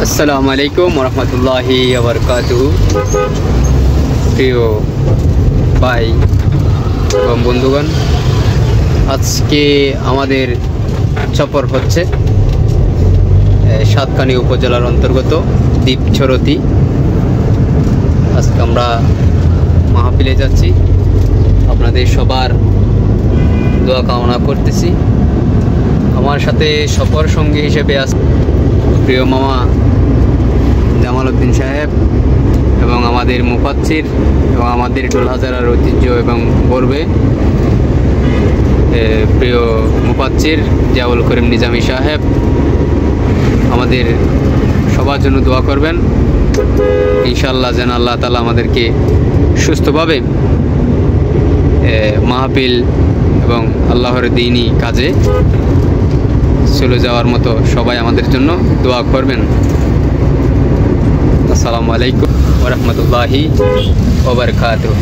আসসালামু আলাইকুম ওরহমতুল্লাহি ওয়াবারাকাতুহু। প্রিয় ভাই এবং বন্ধুগণ, আজকে আমাদের সফর হচ্ছে সাতকানি উপজেলার অন্তর্গত দ্বীপছড়তি। আজকে আমরা মাহফিলে যাচ্ছি, আপনাদের সবার দোয়া কামনা করতেছি। আমার সাথে সফর সঙ্গী হিসেবে আছে প্রিয় মামা জামাল উদ্দিন সাহেব এবং আমাদের মুফাচ্ছির এবং আমাদের ডোলহাজারার ঐতিহ্য এবং গর্বে প্রিয় মুফাচ্ছির জিয়াউল করিম নিজামী সাহেব। আমাদের সবার জন্য দোয়া করবেন, ইনশাআল্লাহ যেন আল্লাহ তাআলা আমাদেরকে সুস্থভাবে মাহফিল এবং আল্লাহর দ্বীনি কাজে চলে যাওয়ার মতো সবাই আমাদের জন্য দোয়া করবেন। আসসালামু আলাইকুম ওয়া রাহমাতুল্লাহি ওয়া বারাকাতুহু।